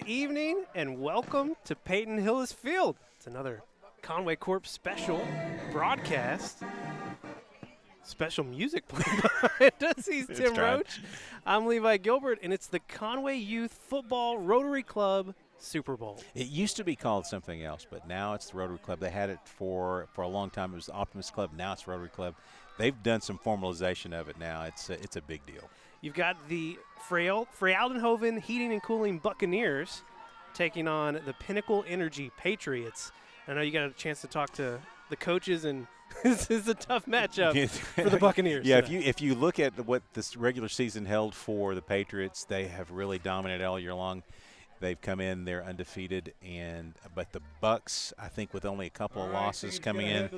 Good evening and welcome to Peyton Hillis Field. It's another Conway Corp special broadcast. Special music playing behind us. He's Tim Roach. I'm Levi Gilbert, and it's the Conway Youth Football Rotary Club Super Bowl. It used to be called something else, but now it's the Rotary Club. They had it for a long time. It was the Optimist Club. Now it's Rotary Club. They've done some formalization of it now. It's a big deal. You've got the Freyaldenhoven Heating and Cooling Buccaneers taking on the Pinnacle Energy Patriots. I know you got a chance to talk to the coaches, and this is a tough matchup for the Buccaneers. Yeah, if you look at what this regular season held for the Patriots, they have really dominated all year long. They've come in, they're undefeated, but the Bucs, I think, with only a couple of losses coming in,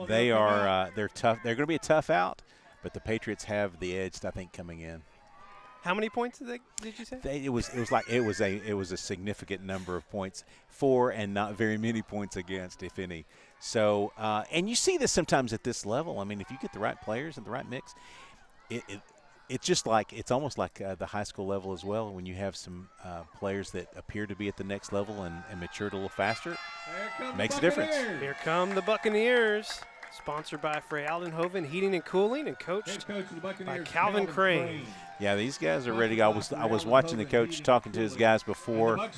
they're tough. They're going to be a tough out, but the Patriots have the edge, I think, coming in. How many points did you say? It was a significant number of points for, and not very many points against, if any. So, and you see this sometimes at this level. I mean, if you get the right players and the right mix, it's almost like the high school level as well. When you have some players that appear to be at the next level and matured a little faster, makes a difference. Here come the Buccaneers. Sponsored by Freyaldenhoven Heating and Cooling and coached by Calvin Crain. Yeah, these guys are ready to go. I was watching the coach talking to his guys before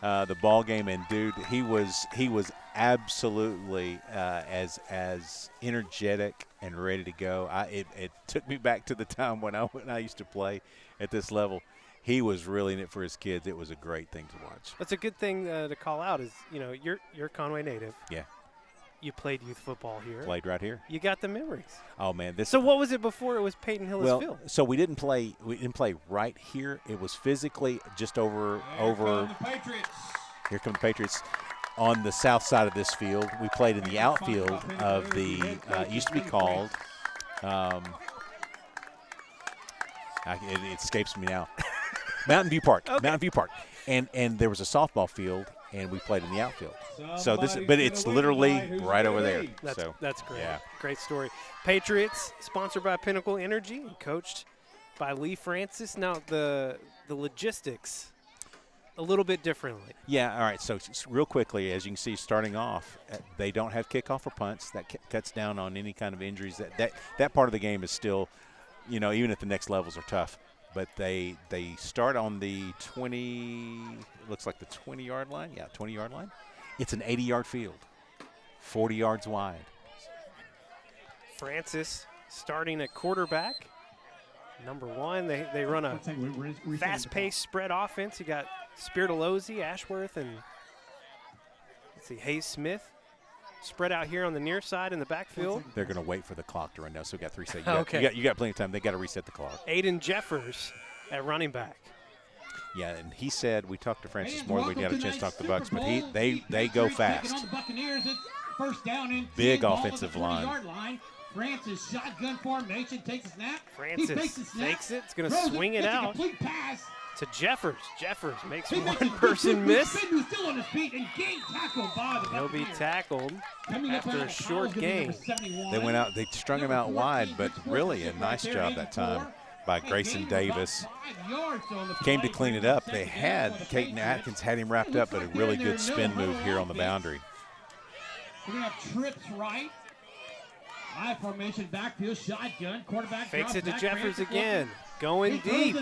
the ball game, and dude, he was absolutely as energetic and ready to go. It took me back to the time when I used to play at this level. He was really in it for his kids. It was a great thing to watch. That's a good thing to call out. Is you're a Conway native. Yeah. You played youth football here. Played right here. You got the memories. Oh man, So what was it before it was Peyton Hillis Field? So we didn't play right here. It was physically just over. Here come the Patriots on the south side of this field. We played in the outfield of the it used to be called. It escapes me now. Mountain View Park. Okay. Mountain View Park, and there was a softball field, and we played in the outfield. So but it's literally right over there. That's great. Yeah. Great story. Patriots, sponsored by Pinnacle Energy, and coached by Lee Francis. Now the logistics, a little bit differently. Yeah. All right. So real quickly, as you can see, starting off, they don't have kickoff or punts. That cuts down on any kind of injuries. That part of the game is still, even at the next levels, are tough. But they start on the 20, looks like the 20-yard line. Yeah, 20-yard line. It's an 80-yard field, 40 yards wide. Francis starting at quarterback. Number one, they run a fast-paced spread offense. You got Spirtalozzi, Ashworth, and Hayes Smith spread out here on the near side in the backfield. They're going to wait for the clock to run down, so we got 3 seconds. Okay. You got plenty of time. They got to reset the clock. Aiden Jeffers at running back. Yeah, and he said, we talked to Francis more than we got a chance to talk to the Bucs, but they go fast. Big offensive line. Francis shotgun formation, takes a snap. Francis fakes it. It's going to swing it out to Jeffers. Jeffers makes one person miss. He'll be tackled after a short gain. They went out. They strung him out wide, but really a nice job that time by Grayson Davis. Came to clean it up. They had Caton Atkins had him wrapped up, but a really good spin move here on the boundary. We're going to have trips right. High formation, backfield, shotgun, quarterback. Fakes it to Jeffers again. Going deep.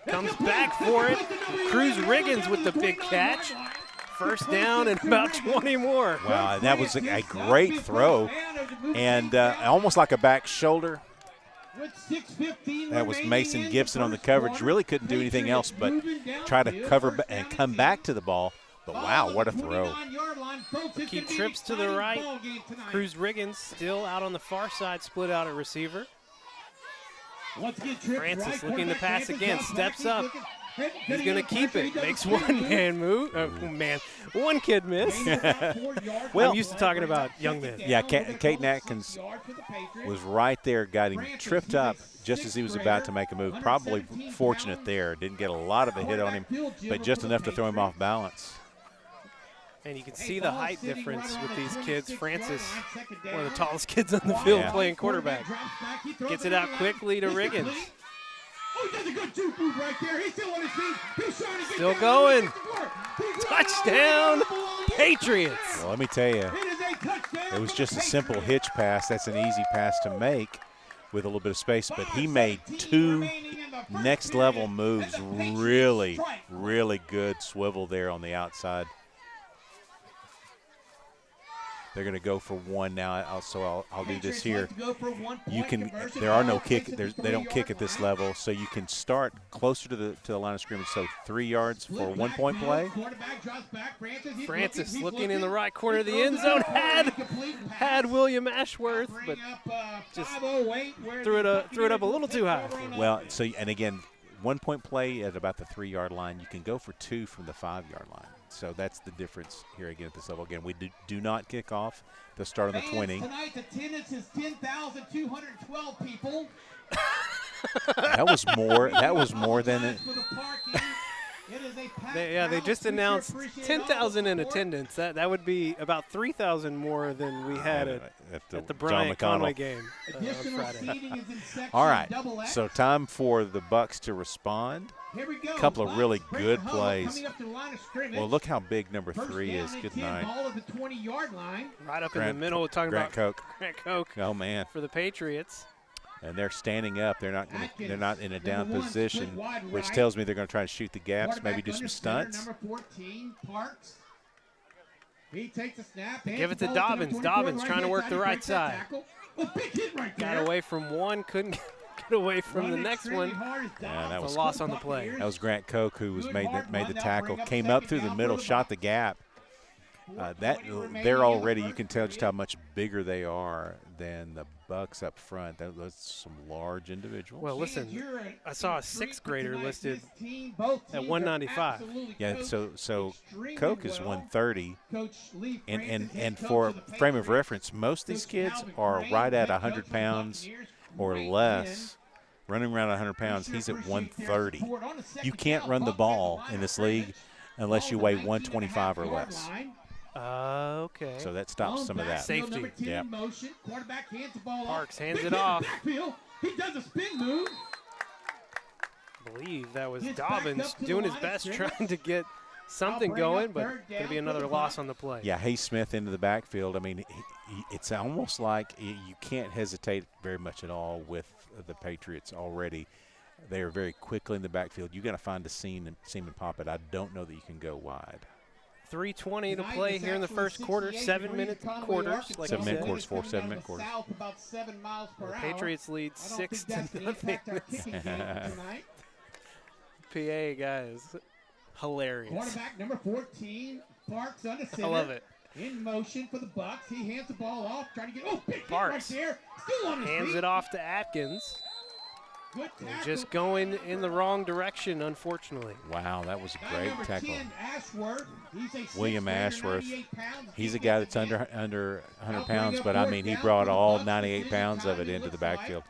Comes back for it. Cruz Riggins with the big catch. First down and about 20 more. Wow, that was a great throw. And almost like a back shoulder. That was Mason Gibson on the coverage. Really couldn't do anything else but try to cover and come back to the ball. But wow, what a throw. Keep trips to the right. Cruz Riggins still out on the far side, split out at receiver. Francis looking to pass again, steps up. He's going to keep it. Makes one man move. One kid miss. Well, I'm used to talking about young men. Yeah, Caton Atkins was right there, got him tripped up just as he was about to make a move. Probably fortunate there. Didn't get a lot of a hit on him, but just enough to throw him off balance. And you can see the height difference with these kids. Francis, one of the tallest kids on the field playing quarterback. Gets it out quickly to Riggins. juke move right there. He's still on his feet. He's trying to get Still down. going. He's Touchdown, Patriots. Well, let me tell you, It is a touchdown. it was for just the a simple Patriots. hitch pass. That's an easy pass to make with a little bit of space, but he 5:17 made two remaining in the first next level period, moves. and the Patriots Really, strike. really good swivel there on the outside. They're going to go for one now. I'll do this Patriots here. like to go for 1 You point can. conversion. There are no Ball kick. takes it to the They don't 3-yard kick at this line. level, so you can start closer to the line of scrimmage. So 3 yards for a 1 point play. Quarterback drops back. He's Francis he's looking in the right corner of the He end throws zone. it out. Incomplete pass. Had William Ashworth, Bring but up, just 5:08, where threw the it up a little Buccaneers too high. will take over on Well, offense. so and again, 1 point play at about the 3 yard line. You can go for two from the 5 yard line. So that's the difference here again at this level. Again, we do not kick off. They'll start on the Fans 20. Tonight's attendance is 10,212 people. That was more. That was more than it. For the parking. It is a packed they house. just We sure announced appreciate 10,000 all in the support. attendance. That would be about 3,000 more than we had at the John Bryant McConnell. Conway game on Additional Friday. seating is in section All right. double X. So time for the Bucks to respond. Here we go. couple of Bucks really break good the huddle, plays. coming up to the line of scrimmage. Well, look how big number First 3 down is. and Good 10, night. Ball at the 20-yard line. Right up in Grant- the middle, we're talking Grant about Koch. Grant Koch Oh man. for the Patriots. And they're standing up. They're not in a down number 1, position, split wide which right. tells me they're going to try to shoot the gaps, maybe Quarterback do some under center, stunts. Number 14, Parks. He takes a snap. Give it to hands the ball Dobbins. the 24 Dobbins right trying to hand work side. the He right breaks that side. tackle. Oh, big hit right there. Got away from one, couldn't get away from the Running next extremely one. hard is Yeah, Dobbins. that It's was a loss on the play. Buccaneers. That was Grant Koch who was Good made hard the run. That'll tackle, bring up came second up through the down middle, for the shot the Bucs. gap. That 4:20 remaining in they're the already. You first can tell just period. how much bigger they are than the Bucks up front. That's some large individuals. Well, listen, You're I saw a treat 6th grader tonight. listed This team, both at teams are 195. absolutely Yeah, coached so extremely Koch is well. 130, Coach Lee and Francis, head and coach for of the frame of Patriots. reference, most of these Coach kids Calvin are Crain, right at head coach 100 of the pounds Buccaneers. or Great less, running around 100 win. pounds. We He's sure at appreciate their 130. support. On the second You can't down, run the Bucks at ball line in of this scrimmage. league unless you Ball weigh at the 125 or 19.5-yard less. line. Okay. So that stops On some of that. backfield, number Safety. 10 Yep. in motion. Quarterback hands the ball Parks off. hands Big it hit off. backfield. He does a spin move. Believe that was Gets back Dobbins up to the doing his line of best scrimmage. trying to get something bring up going, but third going to be down for another the loss Bucs. on the play. Yeah, Hayes Smith into the backfield. I mean, it's almost like you can't hesitate very much at all with the Patriots already. They are very quickly in the backfield. You got to find a seam and pop it. I don't know that you can go wide. 3:20 to Tonight play it's here in the actually first quarter. 68 7-minute degrees Conway, quarters, Arkansas. like 7-minute you said. quarters, 4 Coming out of 7-minute the quarters. south about 7 miles per The hour. Patriots lead I don't 6 think that's to gonna impact our nothing. kicking game tonight. PA guys, hilarious. Quarterback number 14, Parks under center. I love it. In motion for the Bucks. He hands the ball off, trying to get big hit Parks right there. Still on his Hands feet. it off to Atkins. Good They're tackle. just going in the wrong direction, unfortunately. Wow, that was a Guy great number tackle. 10, Ashworth. He's a William 6'3", Ashworth. 98 pounds. He's a He guy gets that's it in. under 100 Now bring pounds, up but I fourth mean, he down brought for the all Bucs. 98 Decision pounds of time, it it into the looks like. backfield.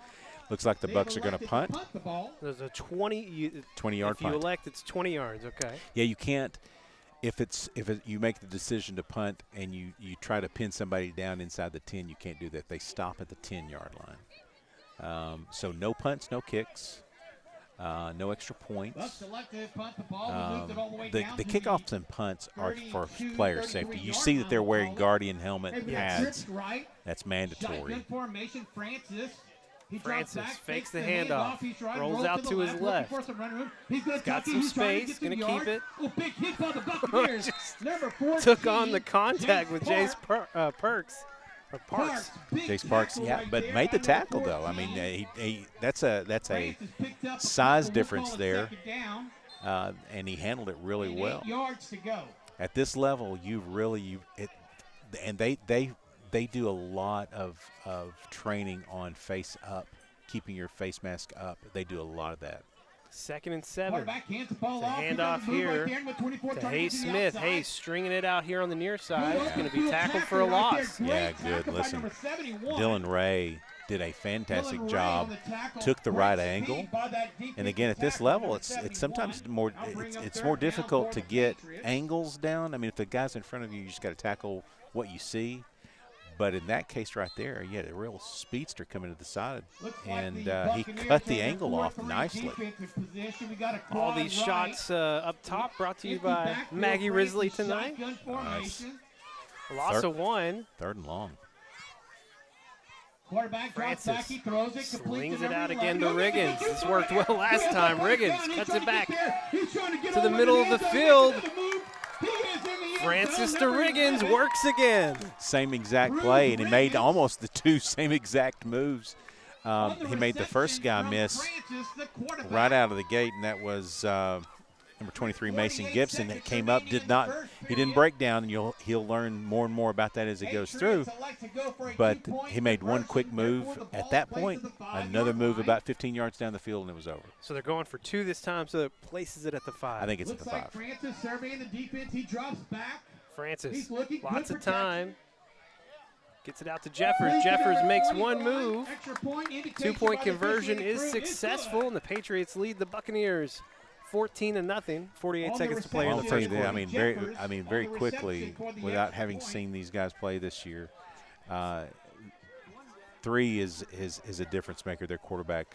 Looks like the They've Bucks are going to elected punt. the ball. There's a 20 20-yard If you punt. elect, it's 20 yards. Okay. Yeah, you can't. If you make the decision to punt and you try to pin somebody down inside the 10, you can't do that. They stop at the 10-yard line. So no punts, no kicks, no extra points. Bucks elected to punt the ball. We moved it all the way The down to kickoffs and punts are for 32, player 33 safety. You yard see that line they're of wearing ball. Guardian helmet They've got pads. trips right. That's mandatory. Shotgun formation, Francis. He Francis drops back, fakes the handoff. handoff, He's right, rolls out to to the his looking left. for some running room. He's gonna got tuck it. some He's trying to space, get to the gonna keep yard. it. Oh, big hit by the Buccaneers. Just Number 14. Took on the contact with Jace Parks. Perks. Or Parks. Big Jace Parks, tackle yeah, right but there made the by tackle number though. I mean, 14. that's a Francis picked up a size couple. We'll difference call it there. second down, and he handled it really and well. 8 yards to go. At this level, and they do a lot of training on face up, keeping your face mask up. They do a lot of that. 2nd and 7. Quarterback hands the ball It's a off. He handoff does a move here right there with 24, To trying Hayes get to the Smith. outside. Hayes stringing it out here on the near side. Good He's going to be open tackled field for a tackle right loss. there. Yeah, Great good. tackle by Listen, number 71. Dylan Ray did a fantastic Dylan Ray job. on the tackle. Took the Great right speed angle. by that defensive And again, at this tackle, level, number it's 71. sometimes more Now bring up it's third more down difficult for to the get Patriots. angles down. I mean, if the guy's in front of you, you just got to tackle what you see. But in that case right there, you had a real speedster coming to the side, and he Buccaneers cut the in angle their off 4-3 nicely. defensive position. We got a All quad these right. shots up top brought to you Empty by backfield, Maggie Risley Francis, tonight. shotgun formation. Loss of one. 3rd and long. Quarterback drops back, he throws it, complete Swings to it out number again to 11. Riggins. This worked well last time. Riggins cuts it back He's trying to get to the over middle of the end zone, field. makes another move. He is in the end Francis zone, to number Riggins 11. works again. Same exact play, and he made Riggins. almost the 2 same exact moves. On the He made the first guy reception miss from Francis, the quarterback. right out of the gate, and that was number 23, Mason Gibson, that came up. He didn't break down, and he'll learn more and more about that as he goes through. But he made one quick move at that point, another move about 15 yards down the field, and it was over. So they're going for 2 this time, so it places it at the 5. I think it's at Looks the like 5. Francis surveying the defense. He drops back. Francis, He's looking, lots good of time. protection. Gets it out to Jeffers. Jeffers makes one move. Extra point, indication 2-point by the conversion officiating is crew. successful, and the Patriots lead the Buccaneers 14-0. 48 On the seconds to play in I'll the tell you first that. quarter. I mean, very quickly, without having seen these guys play this year, 3 is a difference maker. Their quarterback,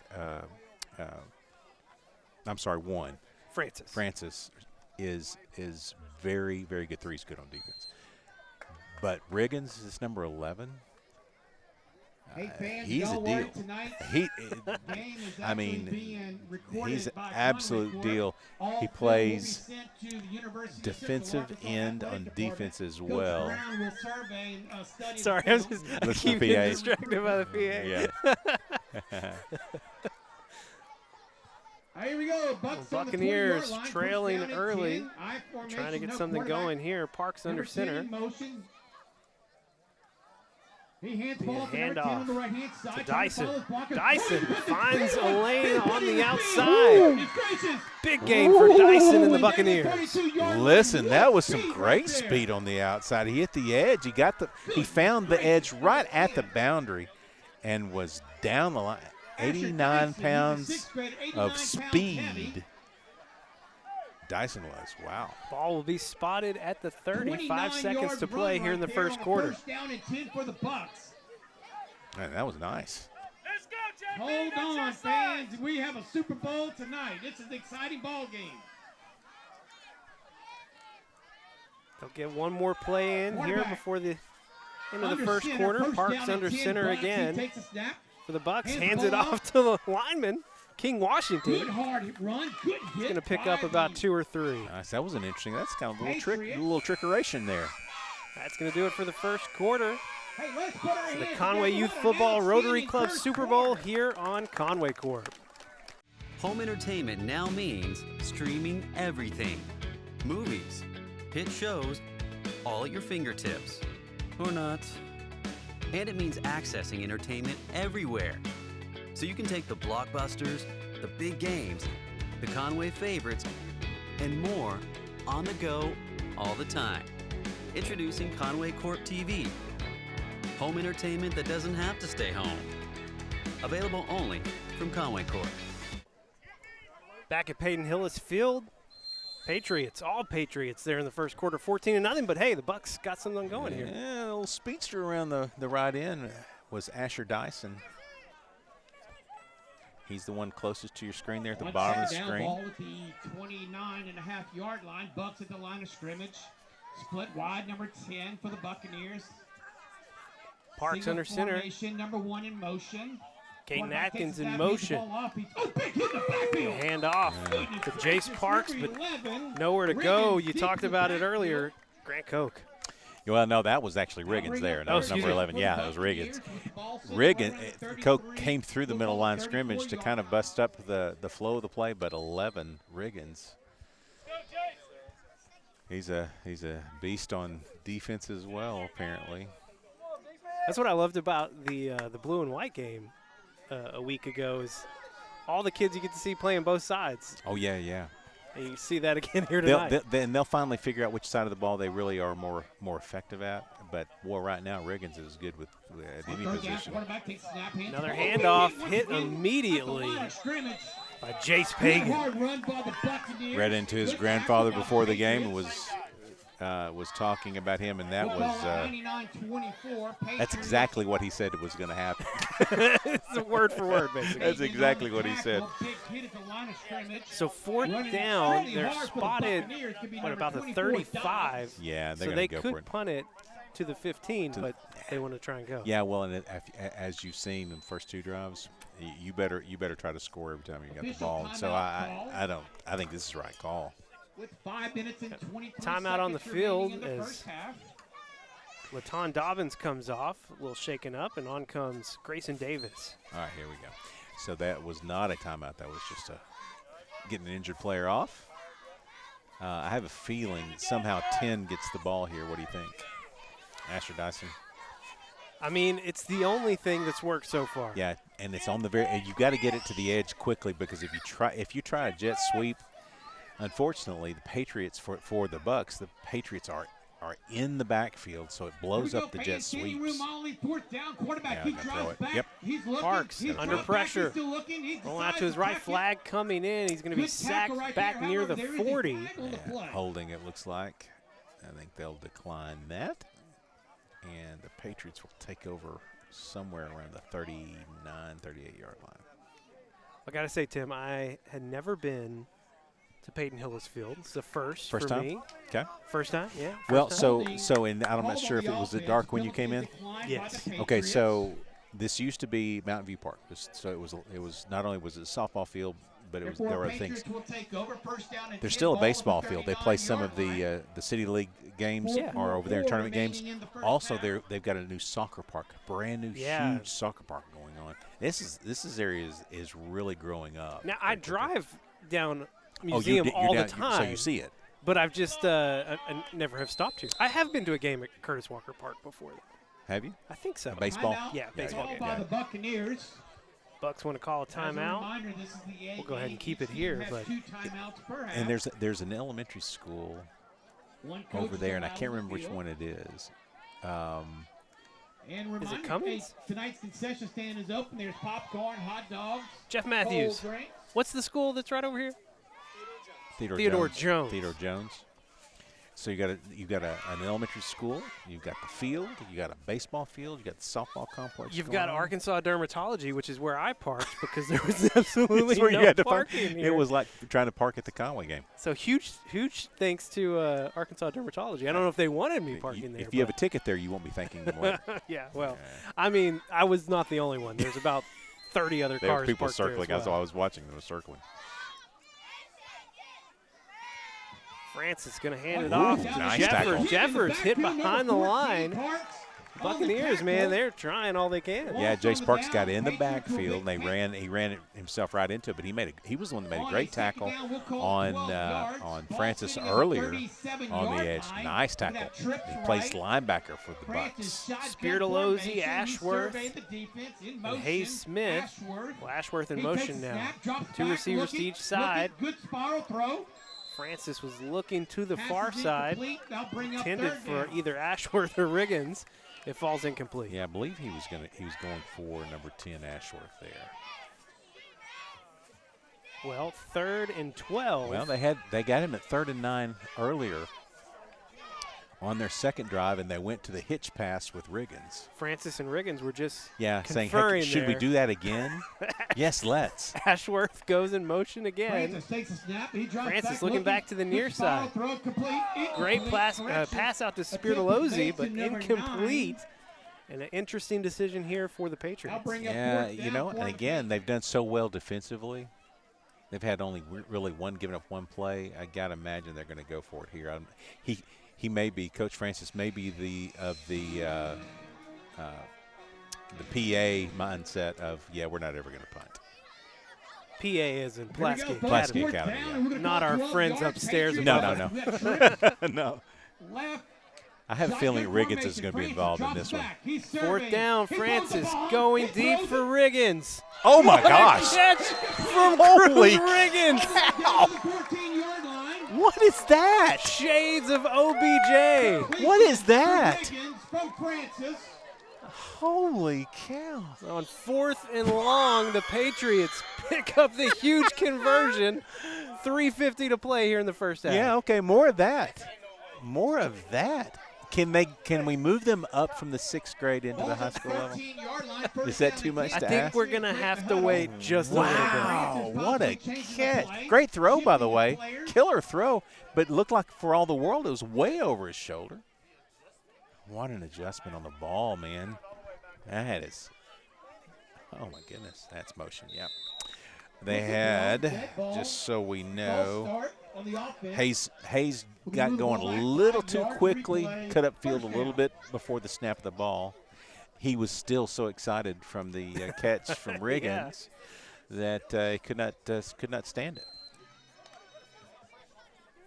1. Francis is very, very good. 3's good on defense. But Riggins is number 11. Hey, fans, He's a y'all deal. worried tonight? He, Game is I mean, actually being recorded he's an by absolute Conway deal. Court. All He film will be plays sent to the University of defensive Central Arkansas end Athletic on Department. defense as Coach well. Brown will survey and study the Sorry, film. I Listen keep to getting PA. distracted by the PA. Yeah. Here we go. Bucks on the Buccaneers 20-yard line, first trailing down and early, 10. I formation, trying to get no something quarterback. going here. Parks under Number 10 center. in motion. He hands Be a ball to number 10 on the right-hand side. To Dyson. Follows blocker. Dyson finds a lane on the Ooh, outside. he's gracious. Big game for Dyson and the Down Buccaneers. 32-yard line. Listen, that was Real some speed great right there. speed on the outside. He hit the edge. He found the edge right at the boundary and was down the line. 89 pounds of speed. Dyson was. Wow. Ball will be spotted at the 30. 5 29 seconds yard to play run here in the right there first on a quarter. First down and 10 for the Bucks. Man, that was nice. Hold on, fans. We have a Super Bowl tonight. This is an exciting ball game. They'll get one more play in here Quarterback. before the end of the Under first center, quarter. first Parks down under and 10 center Bucks. He again takes a snap. for the Bucks. Hands Hands the it ball off off. to the lineman, King Good Washington. hard run. Good hit. He's going to pick up by about the 2 or 3. Nice. That was an interesting. That's kind of a little Patriots. little trickeration there. That's going to do it for the first quarter. Hey, let's put our The hands Conway together. Youth What an Football Rotary outstanding Club first Super Bowl quarter. here on Conway Court. Home entertainment now means streaming everything. Movies, hit shows, all at your fingertips. Or not. And it means accessing entertainment everywhere. So you can take the blockbusters, the big games, the Conway favorites, and more on the go all the time. Introducing Conway Corp TV. Home entertainment that doesn't have to stay home. Available only from Conway Corp. Back at Peyton Hillis Field, Patriots, all Patriots there in the first quarter, 14-0. But hey, the Bucks got something going here. Yeah, a little speedster around the right end was Asher Dyson. He's the one closest to your screen there at the One bottom of the down, screen. ball at the 29.5-yard line. Bucks at the line of scrimmage. Split wide, number 10 for the Buccaneers. Parks Single under center. formation, number 1 in motion. Caden Quarterback takes Atkins a in snap, hands the motion. ball off. Big hit in the backfield. Hand off Goodness to Jace gracious, Parks, number but 11, nowhere to go. Riggins You deep talked in the about it backfield. earlier. Grant Koch. Well, no, that was actually Riggins there. That was excuse number me. 11. Yeah, that was Riggins. Koch came through the middle line scrimmage to kind of bust up the flow of the play, but 11, Riggins. He's a beast on defense as well, apparently. That's what I loved about the blue and white game a week ago is all the kids you get to see playing both sides. Oh, yeah, yeah. And you see that again here tonight. They'll finally figure out which side of the ball they really are more effective at. But, boy, right now Riggins is good at any position. Another handoff hit immediately by Jace Pagan. Read into his grandfather before the game and was was talking about him, and that was 99-24, that's exactly what he said it was going to happen. It's word for word, basically. That's exactly what he said. So fourth down, they're spotted at about the 35. Yeah, they're so going they to go could for it. punt it to the 15, but they want to try and go. Yeah, well, and as you've seen in the first 2 drives, you better try to score every time you got the ball. And so I think this is the right call. With 5 minutes and 23 Timeout on the field in the as first half. Laton Dobbins comes off, a little shaken up, and on comes Grayson Davis. All right, here we go. So that was not a timeout. That was just getting an injured player off. I have a feeling somehow 10 gets the ball here. What do you think? Asher Dyson? I mean, it's the only thing that's worked so far. Yeah, and it's on the and you got to get it to the edge quickly, because if you try a jet sweep, unfortunately, the Patriots for the Bucks, the Patriots are in the backfield, so it blows up the jet sweeps. Yep. Parks under pressure. Rolling out to his right, flag coming in. He's going to be sacked back near the 40. Yeah, holding, it looks like. I think they'll decline that. And the Patriots will take over somewhere around the 39, 38-yard line. I got to say, Tim, I had never been to Peyton Hillis Field. It's the first for time? me. Okay. First time, yeah. Well, time. so and I'm not sure if it was dark when you came in. Yes. Okay, so this used to be Mountain View Park. So it was not only was it a softball field, but there were other things. There's still a baseball field. They play some of the City League games or over there in tournament games. Also, they've got a new soccer park, brand new huge soccer park going on. This area is really growing up. Now I drive down museum all the time, so you see it. But I've just I never have stopped here. I have been to a game at Curtis Walker Park before, though. Have you? I think so. Baseball? Yeah, baseball game. By the Buccaneers. Bucks want to call a timeout. We'll go ahead and keep it here. But and there's an elementary school over there, and I can't remember which one it is. Is it Cummins? Tonight's concession stand is open. There's popcorn, hot dogs. Jeff Matthews. What's the school that's right over here? Theodore Jones. So you've got an elementary school, you've got the field, you got a baseball field, you got the softball complex. You've got Arkansas Dermatology, which is where I parked because there was absolutely where no you had to parking here. It was like trying to park at the Conway game. So huge thanks to Arkansas Dermatology. I don't know if they wanted me parking there. If you have a ticket there, you won't be thanking them later. Yeah, well, I mean, I was not the only one. There's about 30 other there cars were people parked circling. there as well. I was watching them circling. Francis going to hand it off to nice tackle. Jeffers hit behind the line. Buccaneers, man, they're trying all they can. Yeah, Jace Parks got in the backfield, and he ran himself right into it, but he was the one that made a great tackle on Francis earlier on the edge. Nice tackle. He plays linebacker for the Bucks. Spiritalozzi, Ashworth, and Hayes Smith. Well, Ashworth in motion now. 2 receivers to each side. Good spiral throw. Francis was looking to the far side, intended for either Ashworth or Riggins. It falls incomplete. Yeah, I believe he was going for number 10 Ashworth there. Well, 3rd and 12. Well, they got him at 3rd and 9 earlier on their second drive, and they went to the hitch pass with Riggins. Francis and Riggins were just saying, hey, should we do that again? Yes, let's. Ashworth goes in motion again. Francis takes a snap. He drops Francis looking back to the near side. Great pass out to Spiritalozzi, but incomplete. And an interesting decision here for the Patriots. Yeah, and again, they've done so well defensively. They've had only really given up one play. I got to imagine they're going to go for it here. He may be, Coach Francis may be the PA mindset of, we're not ever going to punt. PA is in Pulaski Academy. Not our friends upstairs. No. No. I have a feeling Riggins is going to be involved in this one. 4th down, Francis going deep for Riggins. Oh, my gosh. Catch from Holy Riggins. What is that? Shades of OBJ. What is that? Holy cow. On 4th and long, the Patriots pick up the huge conversion. 3:50 to play here in the first half. Yeah, okay, more of that. More of that. Can we move them up from the 6th grade into the high school level? Is that too much to ask? I think we're going to have to wait just a little bit. Wow, what a catch. Great throw, by the way. Killer throw, but looked like for all the world it was way over his shoulder. What an adjustment on the ball, man. That is, oh my goodness, that's motion, yep. They had, just so we know, Hayes got going a little too quickly, cut up field a little bit before the snap of the ball. He was still so excited from the catch from Riggins that he could not stand it.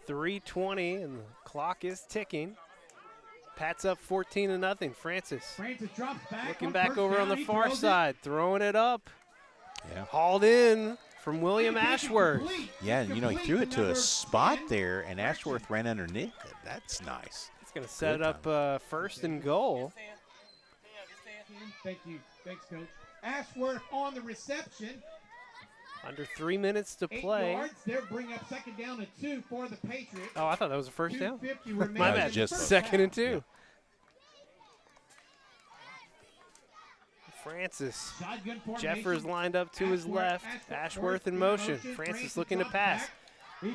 3:20 and the clock is ticking. Pat's up 14-0. Francis drops back. looking back over on the far side, throwing it up. Yeah. Hauled in from William Ashworth. Yeah, and, he threw it to a spot there, and Ashworth ran underneath it. That's nice. It's going to set it up 1st and goal. Thank you. Thanks, Coach. Ashworth on the reception. Under 3 minutes to 8 play. yards. They'll bring up 2nd down and 2 for the Patriots. Oh, I thought that was a first down. 2:50 remaining. My bad. just 2nd and 2. Yeah. Francis. Jeffers lined up to his left. Ashworth in motion. Francis looking to pass.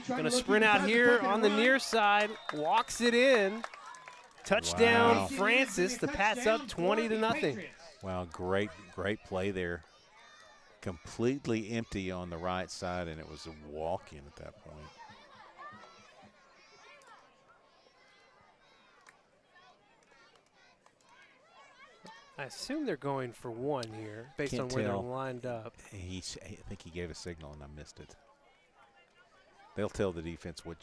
Going to sprint out here on the near side. Walks it in. Touchdown, Wow. Francis. The Pats up 20-0. Wow, great play there. Completely empty on the right side, and it was a walk-in at that point. I assume they're going for 1 here based Can't on where tell. they're lined up. I think he gave a signal, and I missed it. They'll tell the defense what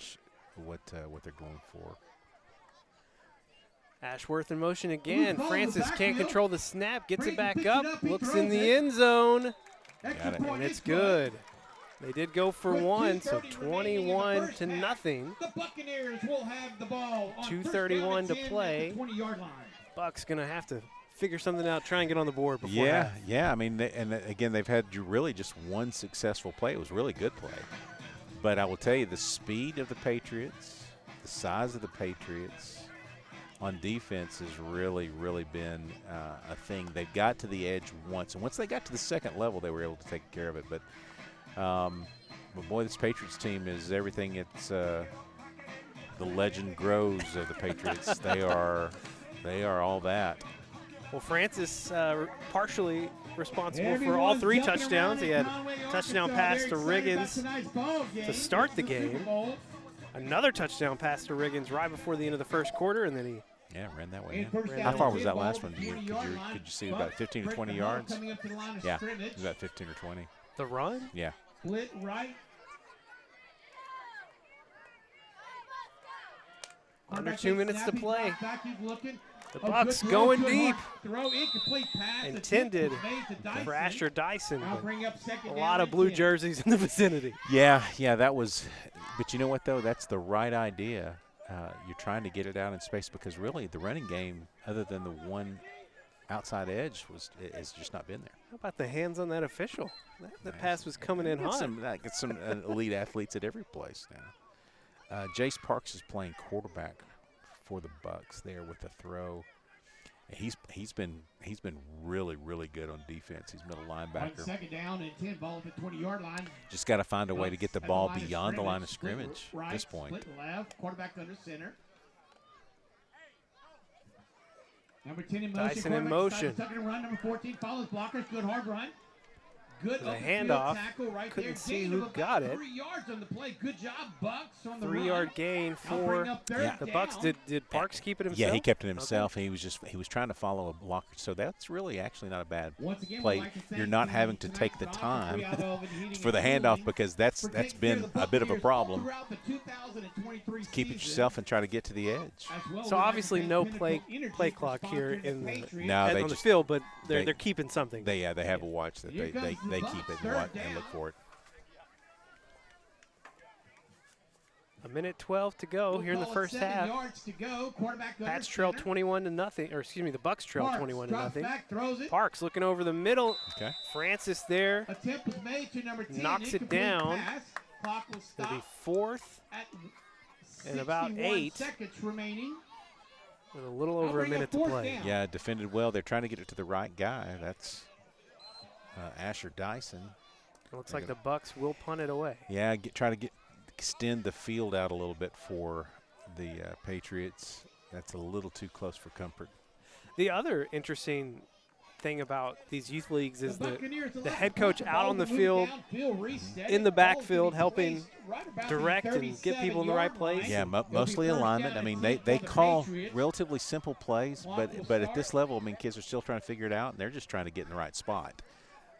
they're going for. Ashworth in motion again. Francis can't control the snap, gets it back up, looks in the end zone, Got it. and it's good. They did go for 1, so 21-0. The Buccaneers will have the ball on 2:31 to 1st down and 10 play. at the 20-yard line. Buck's going to have to figure something out, try and get on the board before Yeah, half. yeah. I mean, again, they've had really just one successful play. It was a really good play. But I will tell you, the speed of the Patriots, the size of the Patriots on defense has really, really been a thing. They've got to the edge once. And once they got to the 2nd level, they were able to take care of it. But boy, this Patriots team is everything. It's the legend grows of the Patriots. They are all that. Well, Francis partially responsible for all 3 touchdowns. He had a touchdown pass to Riggins to start the game. Another touchdown pass to Riggins right before the end of the 1st quarter, and then he ran that way in. How far was that last one? Could you see about 15 or 20 yards? Yeah, it was about 15 or 20. the run. Yeah. Split right. Under 2 minutes to play. Back, he's looking. The Oh, Bucks good throw, going good deep. hard throw, incomplete pass. Intended The tip was made to for Dyson. Asher Dyson. Now But bring up 2nd a down lot of and blue 10. jerseys in the vicinity. Yeah, that was – but you know what, though? That's the right idea. You're trying to get it out in space because really the running game, other than the one outside edge, has just not been there. How about the hands on that official? That pass was coming in hot. Get some elite athletes at every place now. Jace Parks is playing quarterback for the Bucks there with the throw. He's been really, really good on defense. He's middle linebacker. 2nd down and 10, ball at the 20-yard line. Just got to find a way to get the ball beyond the line of scrimmage Right, at this point. Split left, quarterback under center. Number 10 in motion. Dyson in quarterback motion. Tucking and run. Number 14 follows blockers. Good hard run. Good The open handoff. field tackle right Couldn't there. see Gain who of about got it. 3 yards on the play. Good job, Bucks on the 3-yard run. gain Now bring for up 3rd the down. Bucks. Did Parks keep it himself? Yeah, he kept it himself. He was trying to follow a blocker. So that's really actually not a bad Once again, play. we'd like to thank You're not the having to tonight's take the sponsor, time Freyaldenhoven Heating for the Air handoff Buccaneers, because that's for taking care been of the a bit of a Buccaneers problem. throughout the 2023 Keep it season. yourself and try to get to the edge. As well, So we'd like obviously to no thank play Pinnacle Energy for clock here sponsoring the in the Patriots. No, they on the just- field, but they're they- keeping something. They have a watch that Here they comes the keep Bucks, it third and look down. for it. A minute 12 to go here in the We'll call it first 7 half. yards to go. Quarterback under Pats trail center. 21-0, or excuse me, the Bucks trail Parks 21-0. drops back, throws it. Parks looking over the middle. Okay. Francis there. Attempt was made to number 10. Knocks it incomplete down. Pass. Clock will It'll be stop 4th at and about 8 seconds remaining. with a little over a minute to play. Down. Yeah, defended well. They're trying to get it to the right guy. That's Asher Dyson. It looks like the Bucs will punt it away. Yeah, try to extend the field out a little bit for the Patriots. That's a little too close for comfort. The other interesting thing about these youth leagues is the head coach out on the field, in the backfield, helping direct and get people in the right place. Yeah, mostly alignment. I mean, they call relatively simple plays, but at this level, I mean, kids are still trying to figure it out, and they're just trying to get in the right spot.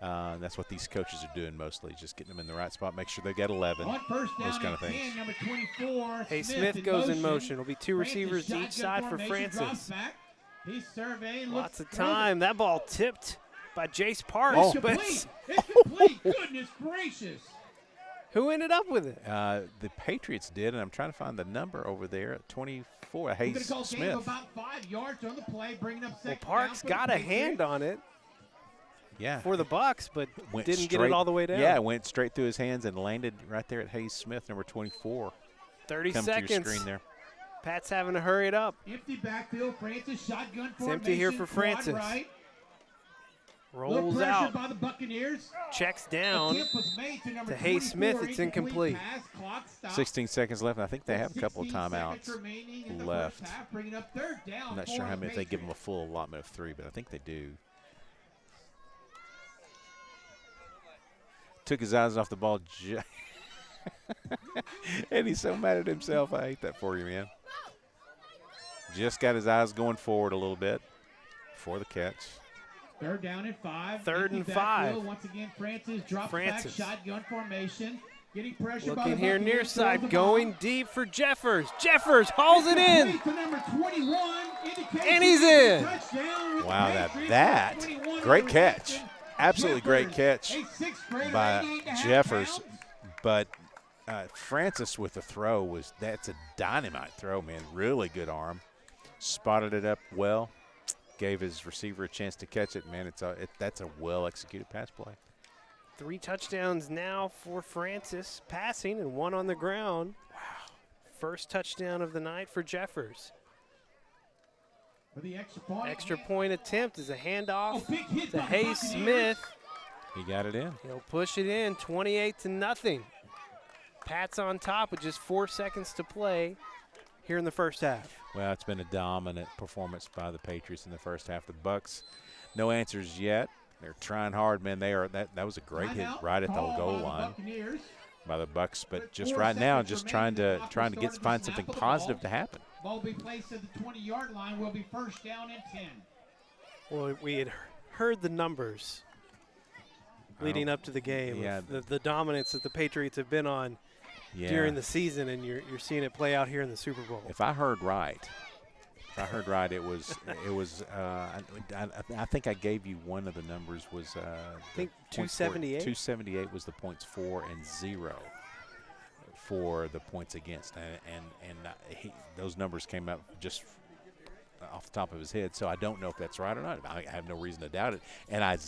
That's what these coaches are doing mostly, just getting them in the right spot, make sure they've got 11, those kind of things. Number 24, Hey, Smith goes in motion. It'll be 2 receivers to each side for Francis. He's surveying. Lots of time. That ball tipped by Jace Parks. It's But complete. It's complete. Goodness gracious. who ended up with it? The Patriots did, and I'm trying to find the number over there at 24, We're Hayes gonna call game Smith. about 5 yards on the play, bringing up Well, second Parks down for got the a hand on it Yeah. for the Bucs, but Went didn't get straight- it all the way down. Yeah, it went straight through his hands and landed right there at Hayes Smith, number 24. 30 Come to your seconds. screen there. Pat's having to hurry it up. Empty backfield, Francis, shotgun It's formation. empty here for quad Francis. Right. Little Rolls pressure out. by the Buccaneers. Checks down. Attempt was made to number to Hayes Smith. 24, It's incomplete. pass, clock stopped. 16 seconds left, and I think they have a couple of 16 seconds timeouts remaining in the left. first half, bringing up third down I'm not for sure how the many, if they give them a Patriots. full allotment of 3, but I think they do. Took his eyes off the ball. And he's so mad at himself. I hate that for you, man. Just got his eyes going forward a little bit for the catch. Third down and 5. Third Empty and backfield. 5. Once again, Francis drops Francis. back, shotgun formation. Getting pressure by Looking the here near Buccaneers, throws side, the ball. going deep for Jeffers. Jeffers hauls it in. To number 21, And he's in. Touchdown with Wow, the Patriots. that 21 great on the catch. reception. Absolutely great catch a sixth grader, by 88.5 Jeffers. pounds. But Francis with the throw that's a dynamite throw, man. Really good arm. Spotted it up well. Gave his receiver a chance to catch it, man. That's a well-executed pass play. 3 touchdowns now for Francis, passing and 1 on the ground. Wow. First touchdown of the night for Jeffers. For the Extra point attempt is a handoff Oh, big hit to by the Hayes Buccaneers. Smith. He got it in. He'll push it in, 28-0. Pat's on top with just 4 seconds to play here in the first half. Well, it's been a dominant performance by the Patriots in the first half. The Bucs, no answers yet. They're trying hard, man. That was a great hit right at the goal line by the Bucs. But just right now, just trying to find something positive to happen. Ball will be placed at the 20-yard line. Will be first down and 10. Well, we had heard the numbers leading up to the game, Yeah. the dominance that the Patriots have been on during the season, and you're seeing it play out here in the Super Bowl. If I heard right, it was I think I gave you one of the numbers was I think 278. 278 was the points for and 0 for the points against, and those numbers came out just off the top of his head. So I don't know if that's right or not. I have no reason to doubt it, and I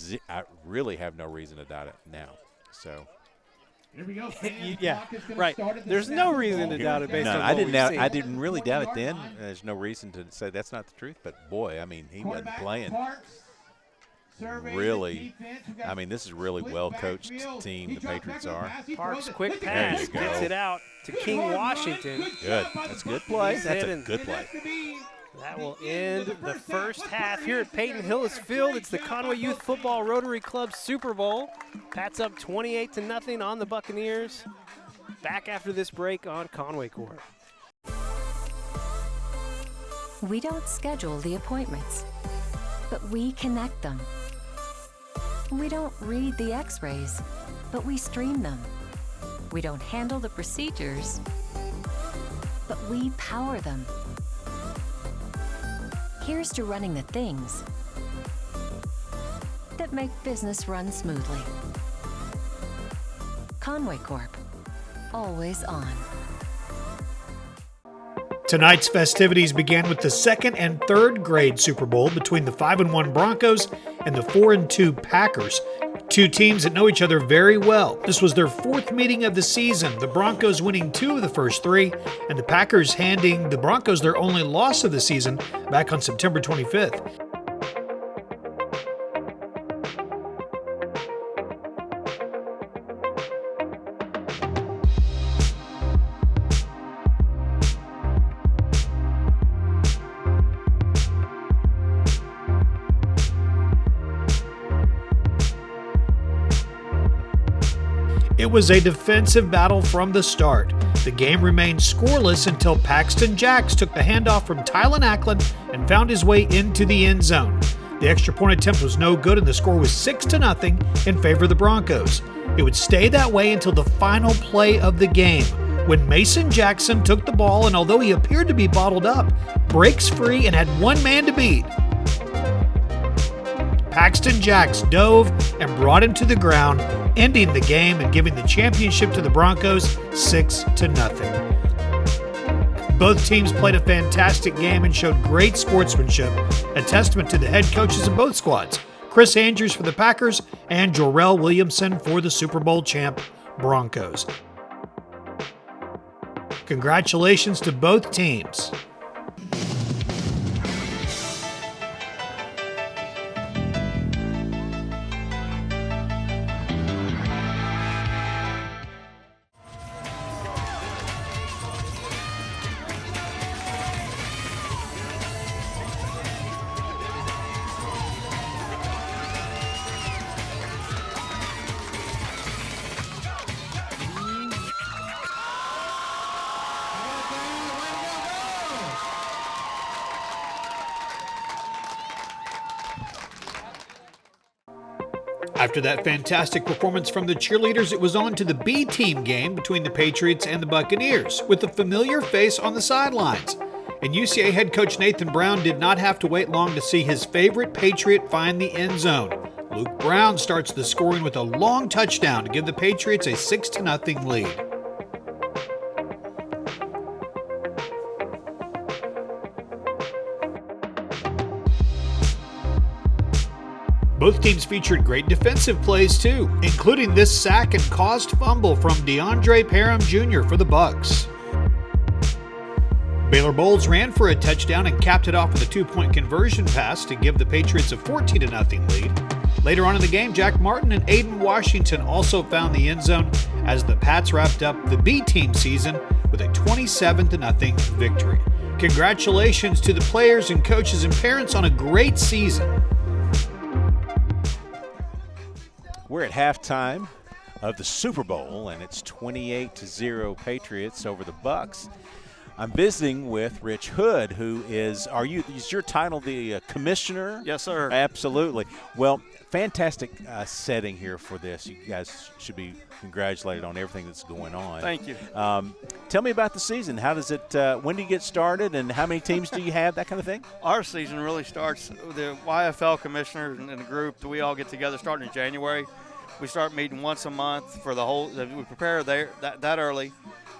really have no reason to doubt it now. So. Here we go. Yeah, right. There's no reason to doubt it based on what we've seen. I didn't really doubt it then. There's no reason to say that's not the truth. But boy, I mean, he wasn't playing. Really, I mean, this is a really well-coached team. The Patriots are. Parks, quick There you pass, go. gets it out to King Washington. Good. That's a good play. He's That's a hitting. good play. That will end the first half here at Peyton Hillis Field. It's the Conway Youth Football Rotary Club Super Bowl. Pat's up 28-0 on the Buccaneers. Back after this break on Conway Court. We don't schedule the appointments, but we connect them. We don't read the x-rays, but we stream them. We don't handle the procedures, but we power them. Here's to running the things that make business run smoothly. Conway Corp. Always on. Tonight's festivities began with the second and third grade Super Bowl between the 5-1 Broncos and the 4-2 Packers. two teams that know each other very well. This was their fourth meeting of the season, the Broncos winning 2 of the first 3, and the Packers handing the Broncos their only loss of the season back on September 25th. It was a defensive battle from the start. The game remained scoreless until Paxton Jacks took the handoff from Tylen Ackland and found his way into the end zone. The extra point attempt was no good and the score was 6-0 in favor of the Broncos. It would stay that way until the final play of the game, when Mason Jackson took the ball and, although he appeared to be bottled up, breaks free and had one man to beat. Paxton Jacks dove and brought him to the ground, ending the game and giving the championship to the Broncos 6-0. Both teams played a fantastic game and showed great sportsmanship, a testament to the head coaches of both squads, Chris Andrews for the Packers and Jorrell Williamson for the Super Bowl champ Broncos. Congratulations to both teams. After that fantastic performance from the cheerleaders, it was on to the B-team game between the Patriots and the Buccaneers, with a familiar face on the sidelines. And UCA head coach Nathan Brown did not have to wait long to see his favorite Patriot find the end zone. Luke Brown starts the scoring with a long touchdown to give the Patriots a 6-0 lead. Both teams featured great defensive plays too, including this sack and caused fumble from DeAndre Parham Jr. for the Bucs. Baylor Bowles ran for a touchdown and capped it off with a 2-point conversion pass to give the Patriots a 14-0 lead. Later on in the game, Jack Martin and Aiden Washington also found the end zone as the Pats wrapped up the B-team season with a 27-0 victory. Congratulations to the players and coaches and parents on a great season. We're at halftime of the Super Bowl, and it's 28-0 Patriots over the Bucs. I'm visiting with Rich Hood, who is your title the commissioner? Yes, sir. Absolutely. Well, fantastic setting here for this. You guys should be congratulated on everything that's going on. Thank you. Tell me about the season. How does it? When do you get started, and how many teams do you have? That kind of thing. Our season really starts. The YFL commissioners and the group, we all get together starting in January. We start meeting once a month for the whole. We prepare that early,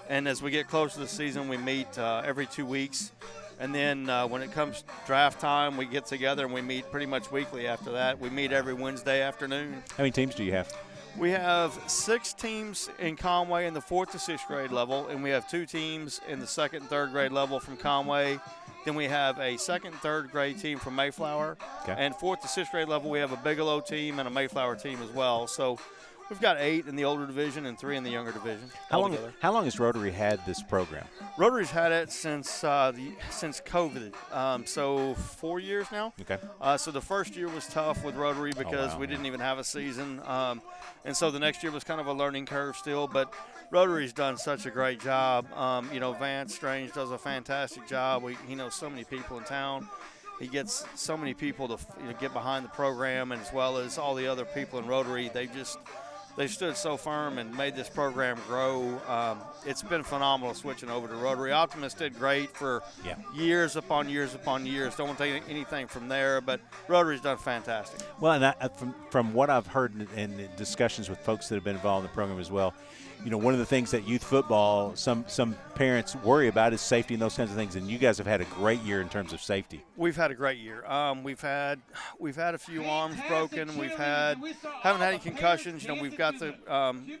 and as we get close to the season, we meet every 2 weeks. And then when it comes draft time, we get together and we meet pretty much weekly after that. We meet every Wednesday afternoon. How many teams do you have? We have 6 teams in Conway in the 4th to 6th grade level, and we have 2 teams in the 2nd and 3rd grade level from Conway. Then we have a 2nd and 3rd grade team from Mayflower. Okay. And 4th to 6th grade level, we have a Bigelow team and a Mayflower team as well. So we've got 8 in the older division and 3 in the younger division. How long has Rotary had this program? Rotary's had it since COVID, so 4 years now. Okay. So the first year was tough with Rotary because we didn't even have a season, and so the next year was kind of a learning curve still. But Rotary's done such a great job. Vance Strange does a fantastic job. He knows so many people in town. He gets so many people to get behind the program, and as well as all the other people in Rotary. They stood so firm and made this program grow. It's been phenomenal switching over to Rotary. Optimus did great for years upon years upon years. Don't want to take anything from there, but Rotary's done fantastic. Well, and from what I've heard in discussions with folks that have been involved in the program as well, one of the things that youth football, some parents worry about is safety and those kinds of things. And you guys have had a great year in terms of safety. We've had a great year. We've had a few arms broken. Haven't had any concussions. We've got the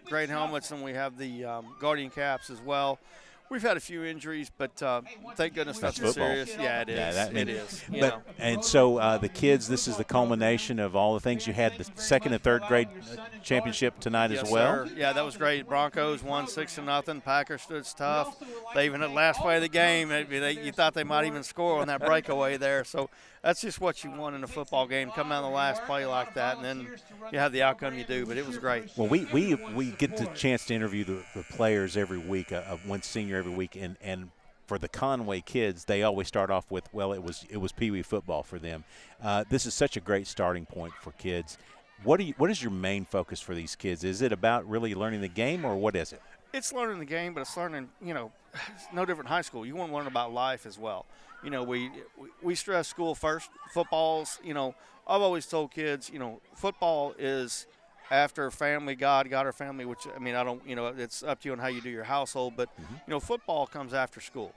great helmets, and we have the Guardian caps as well. We've had a few injuries, but thank goodness nothing serious. Yeah, it is. Yeah, it is. And so the kids, this is the culmination of all the things. You had the second and third grade championship tonight as well. Sir. Yeah, that was great. Broncos won 6-0. Packers stood tough. They even at last play of the game, you thought they might even score on that breakaway there. So that's just what you want in a football game. Come down the last play like that, and then you have the outcome you do. But it was great. Well, we get the chance to interview the players every week, one senior every week, and for the Conway kids, they always start off with, well, it was Pee Wee football for them. This is such a great starting point for kids. What is your main focus for these kids? Is it about really learning the game, or what is it? It's learning the game, but it's learning, it's no different in high school. You want to learn about life as well. We stress school first. Football's, I've always told kids, football is after family, God our family, which, I don't, it's up to you on how you do your household. But, football comes after school.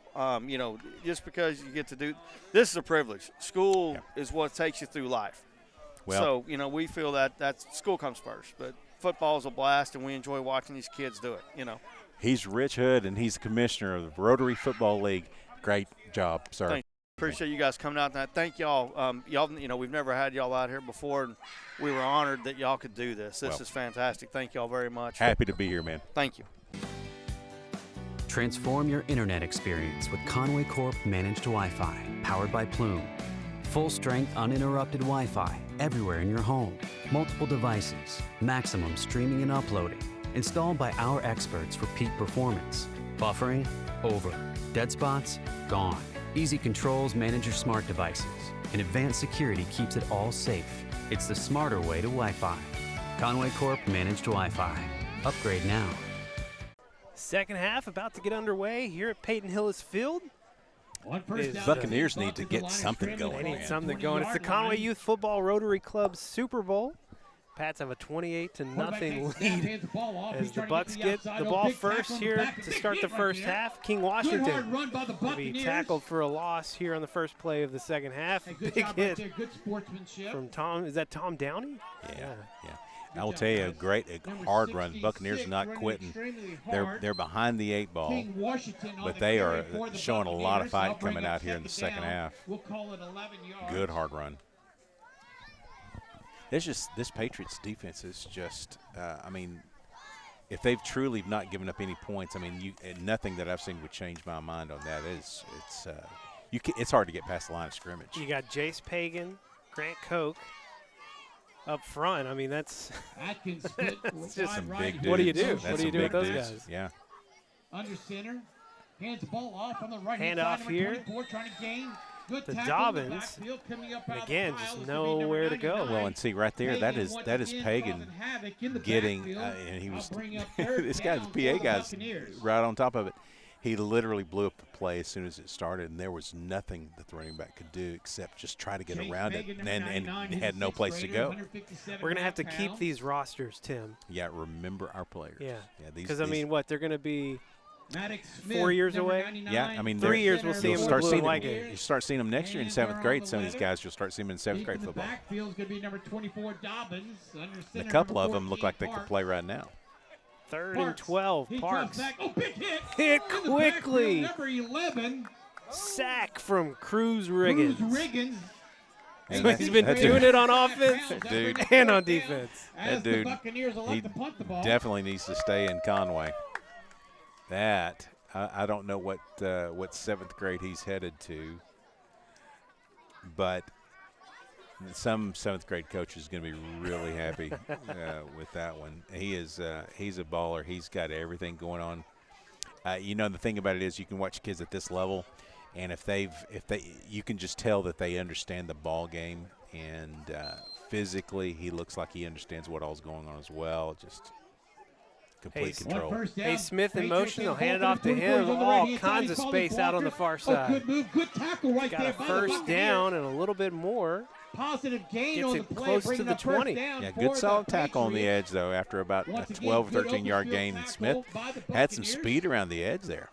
Just because you get to do – this is a privilege. School is what takes you through life. Well, so, we feel that school comes first. But football is a blast, and we enjoy watching these kids do it, He's Rich Hood, and he's the commissioner of the Rotary Football League. Great job, sir. Thank you. Appreciate you guys coming out tonight. Thank y'all. We've never had y'all out here before, and we were honored that y'all could do this. This is fantastic. Thank y'all very much. Happy to be here, man. Thank you. Transform your internet experience with Conway Corp Managed Wi-Fi, powered by Plume. Full-strength, uninterrupted Wi-Fi everywhere in your home. Multiple devices, maximum streaming and uploading. Installed by our experts for peak performance. Buffering, over. Dead spots, gone. Easy controls manage your smart devices. And advanced security keeps it all safe. It's the smarter way to Wi-Fi. Conway Corp Managed Wi-Fi. Upgrade now. Second half about to get underway here at Peyton Hillis Field. Buccaneers need to get something going. They need something going. It's the Conway Youth Football Rotary Club Super Bowl. Pats have a 28-0 lead as the Bucs get the ball first here to start the first half. King Washington will be tackled for a loss here on the first play of the second half. Big hit from Tom. Is that Tom Downey? Yeah. I will tell you, a hard run. Buccaneers not quitting. They're behind the 8 ball, but they are showing a lot of fight coming out here in the second half. Good hard run. This Patriots defense is just, if they've truly not given up any points, nothing that I've seen would change my mind on that. It's hard to get past the line of scrimmage. You got Jace Pagan, Grant Koch up front. That's just some big dudes. What do you do? That's what do you do with those dudes. guys? Yeah. Under center, hands the ball off on the right hand side. Off here. 24, trying to gain. To Dobbins, and again, just nowhere to go. Well, and see right there, that is Pagan getting, and he was this guy's PA guy's right on top of it. He literally blew up the play as soon as it started, and there was nothing that the running back could do except just try to get around it, and had no place to go. We're gonna have to keep these rosters, Tim. Yeah, remember our players. Yeah, because they're gonna be 4 years away. Yeah, 3 years we'll see them start seeing them. you start seeing them next year in 7th grade. Some of these guys you'll start seeing them in 7th grade football. Backfield's going to be number 24, Dobbins. A couple of them look like they could play right now. 3rd and 12. Parks. Big hit. Hit quickly. Number 11. Sack from Cruz Riggins. And he's been doing it on offense and on defense. That dude, he definitely needs to stay in Conway. That I don't know what 7th grade he's headed to, but some 7th grade coach is going to be really happy with that one. He's a baller. He's got everything going on. The thing about it is you can watch kids at this level, and if you can just tell that they understand the ball game, and physically he looks like he understands what all's going on as well. Just complete control. Hey, Smith in motion. They'll hand it off to him. All kinds of space out on the far side. Good move. Good tackle right there. Got a first down and a little bit more. Positive gain Gets on it the play, close to bringing the up first 20. down Yeah, for good the solid tackle on the Patriots. edge, though, after about a Once again, 12 or good 13-yard open gain. field Smith tackle by the had some Buccaneers. speed around the edge there.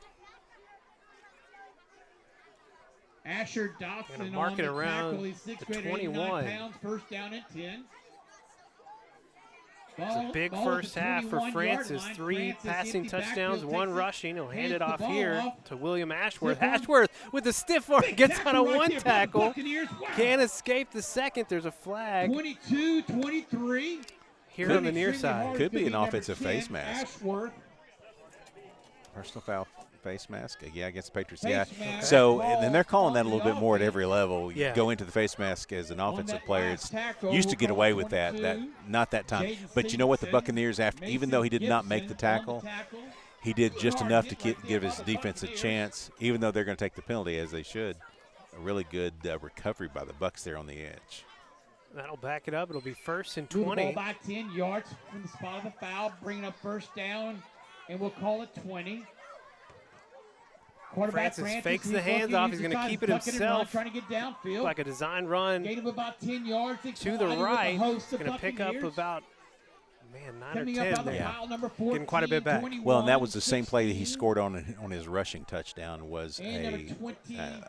Asher Dotson Gonna mark on it the around tackle. He's 6 the foot 21. 89 pounds. First down and 10. It's a big Ball first at the half for 21-yard Francis. line. 3 Francis passing empty touchdowns, backfield, 1 takes it, rushing. He'll hand hands it the off ball here off. to William Ashworth. Slip on. Ashworth with the stiff arm gets out of Tackle right 1 there for the tackle. Buccaneers. Wow. Can't escape the second. There's a flag 22-23. here on the near side. Could be an number offensive 10, face mask. Ashworth. Personal foul face mask, yeah, against the Patriots. Face Yeah. mask. So, Ball and they're calling that a on little the bit more at offense. every level. You Yeah. go into the face mask as an offensive that player. last It's tackle, used to we'll get call away it with that. 22. Not that time. Jaden But you know what? The Stevenson, Buccaneers, even though he did not make the tackle, he did just enough to give his defense a chance, even though they're going to take the penalty, as they should. A really good recovery by the Bucs there on the edge. That'll back it up. It'll be first and Move the 20. ball back 10 yards from the spot of the foul, bringing up first down, and we'll call it 20. Quarterback Francis fakes the hands off. He's going to keep it himself. Trying to get downfield. Like a design run Gain of about 10 yards. to the right. He's going to pick up about, 9 or 10 there. Getting quite a bit back. Well, and that was the same play that he scored on his rushing touchdown, was And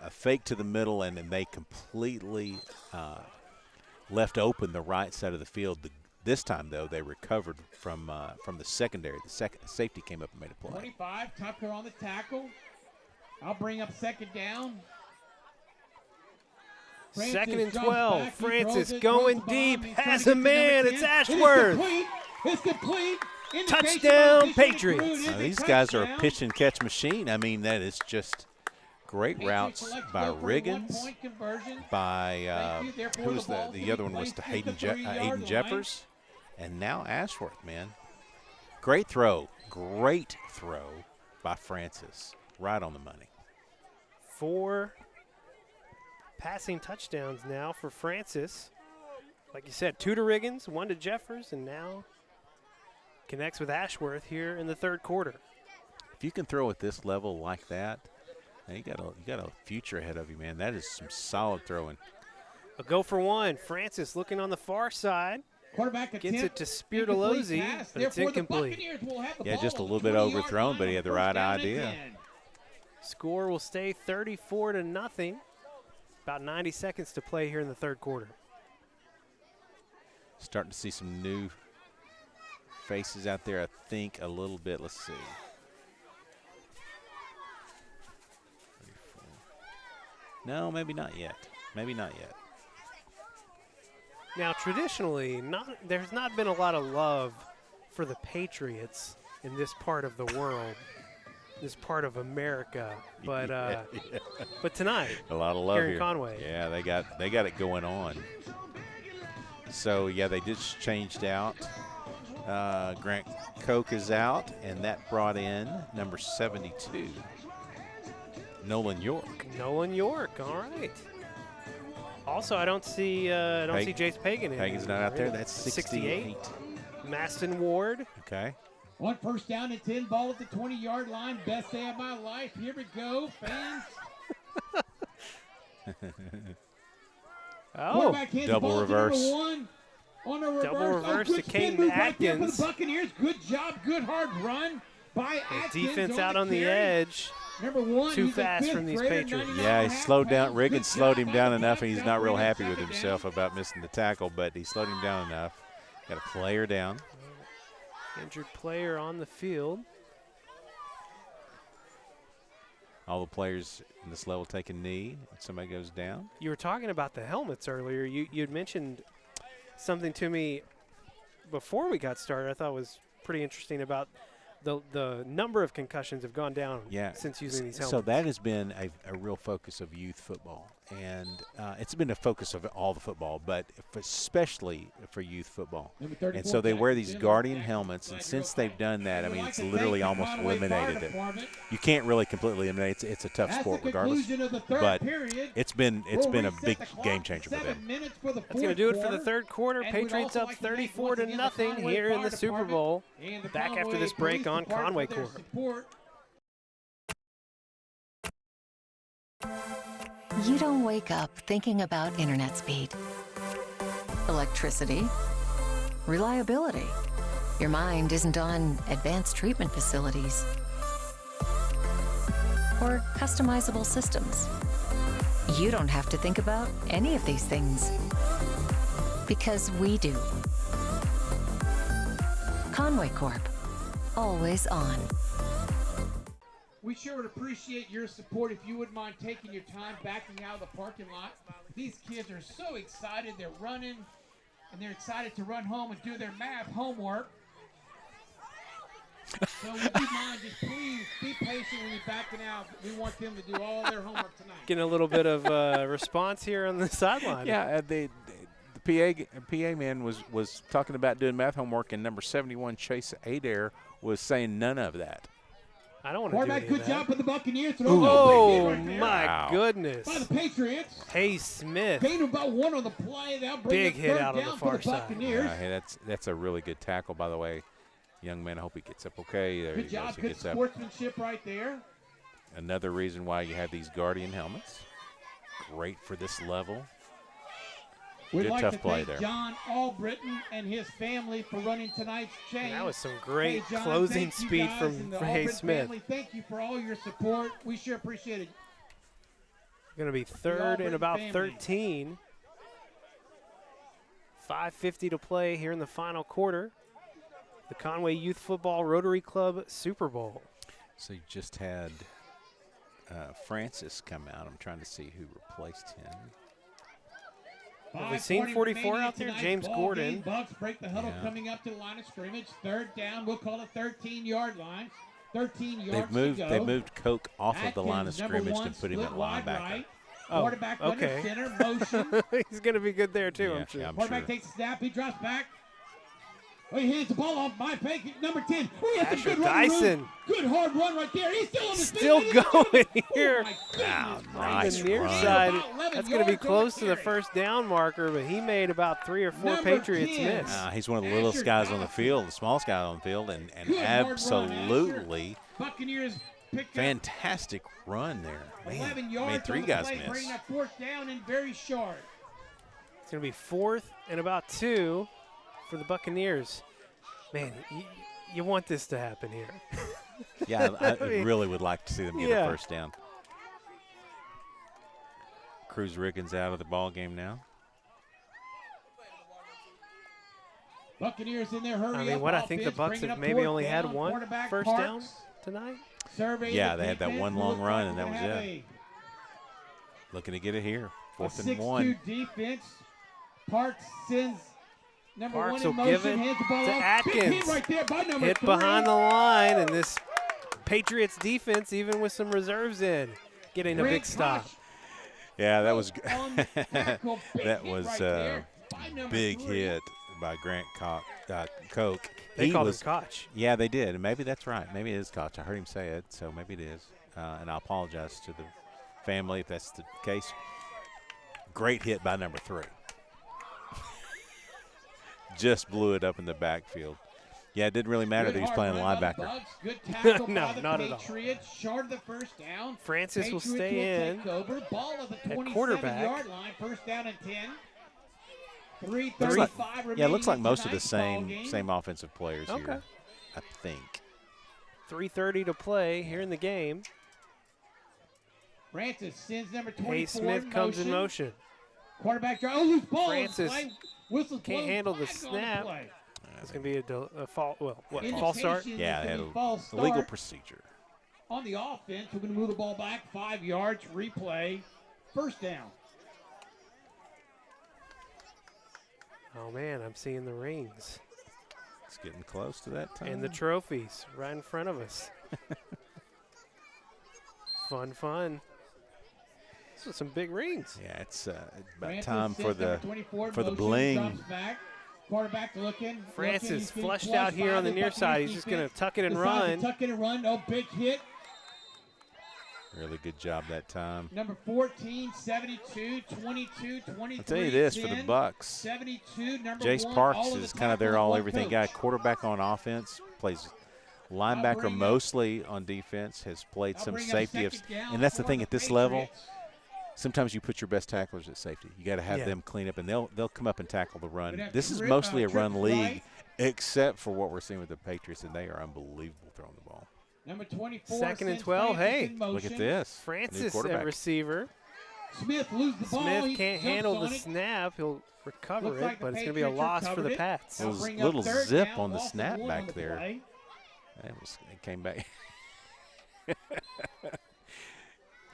a fake to the middle, and then they completely left open the right side of the field. This time, though, they recovered from the secondary. The second safety came up and made a play. 25, Tucker on the tackle. I'll bring up second down. Second and Francis 12. back, he Francis throws it, going throws the deep. bomb. He's trying Has to a get to number man. 10. It's It is Ashworth. complete. It's complete. Indication Touchdown, by Bishop Patriots. McBroom. It is a These guys are a touchdown. pitch and catch machine. I mean, that is just great Patriots routes select by go for a Riggins, one-point conversion. by Thank you. Therefore, who was the ball the other one was placed to at the 3-yard Hayden line. Jeffers, and now Ashworth. Man, great throw by Francis, right on the money. 4 passing touchdowns now for Francis. Like you said, 2 to Riggins, 1 to Jeffers, and now connects with Ashworth here in the third quarter. If you can throw at this level like that, you got a future ahead of you, man. That is some solid throwing. A go for 1. Francis looking on the far side. Quarterback Gets attempt, it to incomplete Spiritualosi, pass. but it's Therefore, the incomplete. Buccaneers will have the Yeah, ball just a on little the bit 20-yard overthrown, line but he on had the first right down and idea. 10. Score will stay 34-0. About 90 seconds to play here in the third quarter. Starting to see some new faces out there, I think, a little bit. Let's see. 34. No, maybe not yet. Maybe not yet. Now, traditionally, there's not been a lot of love for the Patriots in this part of the world, this part of America. But but tonight, A lot of love here in here. Conway. Yeah, they got it going on. So yeah, they just changed out. Grant Koch is out, and that brought in number 72, Nolan York. Nolan York, all right. Also, I don't see Jace Pagan in Hagen's here. not out there. That's 68. Maston Ward. Okay. On first down and 10, ball at the 20-yard line. Best day of my life. Here we go, fans. Oh, Quarterback hands the double ball to reverse. number 1. On a reverse. Double reverse good to spin Caden move right there for Atkins. the Buccaneers. Good job. Good hard run by Atkins. defense out on the carry. edge. Number 1. Too he's a fast fifth from these grader, Patriots. 99 Yeah, he and a half slowed down. pounds. Riggins Good slowed job him by down the enough, and he's not real backup. happy with Second himself down. about missing the tackle, but he slowed him down enough. Got a player down. Injured player on the field. All the players in this level take a knee. Somebody goes down. You were talking about the helmets earlier. You'd mentioned something to me before we got started I thought was pretty interesting about the number of concussions have gone down since using these helmets. So that has been a real focus of youth football. And it's been a focus of all the football, but especially for youth football. And so they wear these Guardian helmets, and since they've done that, I mean, it's literally almost eliminated it. You can't really completely eliminate it. It's a tough sport regardless, but it's been a big game changer for them. That's going to do it for the third quarter. Patriots up 34-0 here in the Super Bowl. Back after this break on Conway Court. You don't wake up thinking about internet speed. electricity, reliability. Your mind isn't on advanced treatment facilities or customizable systems. You don't have to think about any of these things because we do. Conway Corp. Always on. We sure would appreciate your support if you wouldn't mind taking your time backing out of the parking lot. These kids are so excited. They're running, and they're excited to run home and do their math homework. So would you mind just please be patient when you're backing out. We want them to do all their homework tonight. Getting a little bit of response here on the sideline. Yeah, the PA man was talking about doing math homework, and number 71, Chase Adair, was saying none of that. I don't want to do any good of that. job with the Buccaneers. Oh, right there. my goodness. By the Patriots. Hayes Smith. Gain about one on the play. They'll bring Big hit out on the far side. Buccaneers. Hey, that's a really good tackle, by the way. Young man, I hope he gets up okay. There Good he job, goes. He good gets up. sportsmanship right there. Another reason why you have these Guardian helmets. Great for this level. We'd Good like tough to play thank there. John Albritton and his family for running tonight's chain. That was some great Hey, John, closing thank you speed guys from and the Hayes Albritton Smith. family. Thank you for all your support. We sure appreciate it. Going to be third and Albritton about family. 13. 5:50 to play here in the final quarter. The Conway Youth Football Rotary Club Super Bowl. So you just had Francis come out. I'm trying to see who replaced him. Have we seen 44 out there? James Gordon. Bucks break the huddle Yeah. coming up to the line of scrimmage. Third down. We'll call it 13-yard line. 13 yards They moved Coke off of the line of Atkins, number scrimmage one, to put him split at wide linebacker. right. Oh, Quarterback under okay. center, motion. He's going to be good there, too, Yeah, I'm sure. yeah, I'm Quarterback sure. takes the snap. He drops back. Oh, he hands the ball off. My fake. Number 10. Oh, he has Asher a good run. Dyson. Good hard run right there. He's still on the Still going here. Oh, my goodness. nice the near run. side, About 11 that's going to be yards on close to the carry. first down marker, but he made about 3 or 4 Number Patriots 10. miss. He's one of the littlest guys on the Asher field, the smallest guy on the field, and Good hard run, absolutely Buccaneers pick up fantastic run there. 11 Man, yards made 3 on the guys play, miss. bringing up fourth down and very short. It's going to be 4th and about 2 for the Buccaneers. Man, you want this to happen here. Yeah, I mean, really would like to see them get yeah. a first down. Cruz Riggins out of the ball game now. Buccaneers in their hurry I mean, up what I think the offense, Bucs bringing have up maybe fourth only had down. one Quarterback first Parks. down tonight. Survey Yeah, the they had that defense. one long Looks run, like and that we're was gonna have it. Looking to get it here. A 4th and 6-2 1. defense. Parks sends number Parks 1 in will motion, give it hands the ball to off. Big hit Atkins. right there by number Hit 3. behind the line, and this Patriots defense, even with some reserves in, getting a Grant big stop. Koch Yeah, that was on the tackle. Big that hit was right there by number big 3. hit by Grant Koch. They He called was, him Koch. Yeah, they did. And maybe that's right. Maybe it is Koch. I heard him say it, so maybe it is. And I apologize to the family if that's the case. Great hit by number 3. Just blew it up in the backfield. Yeah, it didn't really matter Good that he was hard playing run by the linebacker. Bucks. Good tackle No, by the not at all. Patriots. Short of the first down. Francis will Patriots stay take in. over. Ball of the quarterback. 27-yard line. First down and 10. Looks like, 3:35 remaining yeah, it looks like in most of the tonight's ball same game. offensive players Okay. here, I think. 3:30 to play here in the game. Francis sends number 24 Hayes Smith comes in motion. Quarterback draw. Oh, loose ball. Francis Flag, whistles can't blown, handle the flag on snap. play. It's going to be a false, well, what, Indication false start? that Yeah, they it's had gonna be false a legal start. procedure. On the offense, we're going to move the ball back 5 yards. Replay. First down. Oh, man, I'm seeing the rings It's getting close to that time. and the trophies right in front of us. Fun. Those are some big rings. Yeah, it's about Francis time for sends number the 24 for the motion, bling. drops back. Quarterback looking. Francis he's getting flushed flushed out here by on the near Buccaneers side. He's just going to defense. tuck it and Decides to run. Tuck it and run. No big hit. Really good job that time. Number 14, 72, 22, 23. I'll tell you this, for the 10, Bucks, 72, number Jace 1, Parks all of is the kind of their tackles, all one everything coach. guy. Quarterback on offense, plays linebacker bring up- mostly on defense, has played I'll some bring up safety of, second down and that's the for thing the at this level. Patriots. sometimes you put your best tacklers at safety. You got to have them clean up, and they'll come up and tackle the run. This is mostly a run league, except for what we're seeing with the Patriots, and they are unbelievable throwing the ball. Number 24. Second and 12. Hey, look at this. Francis at receiver. Smith loses the ball. Smith can't handle the snap. He'll recover it, but it's going to be a loss for the Pats. It was a little zip on the snap back there. It came back.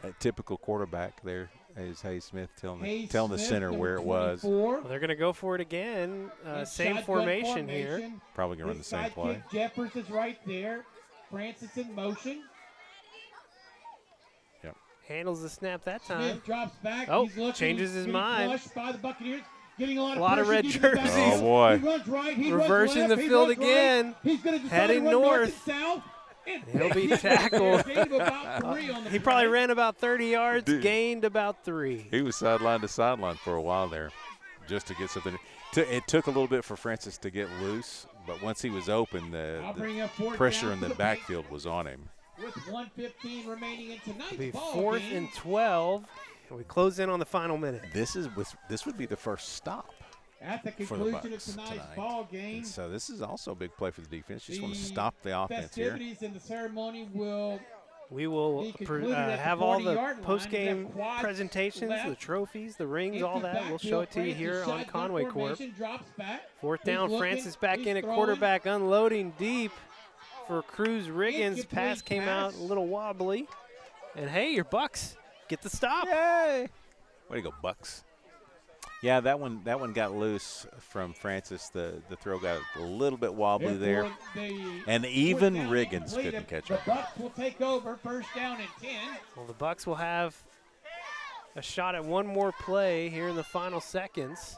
A typical quarterback there is Hayes Smith telling the center where it was. Well, they're going to go for it again. Same formation here. Probably going to run the same play. Jeffers is right there. Francis in motion. Yep. Handles the snap that time. Smith drops back. Oh, He's looking, changes his mind. Flushed by the Buccaneers. Getting a lot of red jerseys. Oh, boy. He runs right. He reversing runs left, the field runs again. Right. He's going to heading north. He'll be tackled. He probably ran about 30 yards, gained about 3. He was sideline to sideline for a while there just to get something. It took a little bit for Francis to get loose, but once he was open, the pressure in the backfield was on him. With 1:15 remaining in tonight's It'll be ball 4th game. and 12. And we close in on the final minute. This would be the first stop at the for the conclusion of Bucs tonight's tonight. ball game. And so this is also a big play for the defense. Just want to stop the offense here. Festivities in the ceremony will. We will have all the post-game presentations, left. the trophies, the rings, all that. We'll show it to you here on Conway Corp. 4th down, Francis back in at quarterback, unloading deep for Cruz Riggins. Pass came out a little wobbly. And, hey, your Bucs get the stop. Yay! Way to go, Bucs. Yeah, that one got loose from Francis. The throw got a little bit wobbly there. And even Riggins couldn't catch up. The Bucs will take over 1st down and 10. Well, the Bucs will have a shot at one more play here in the final seconds.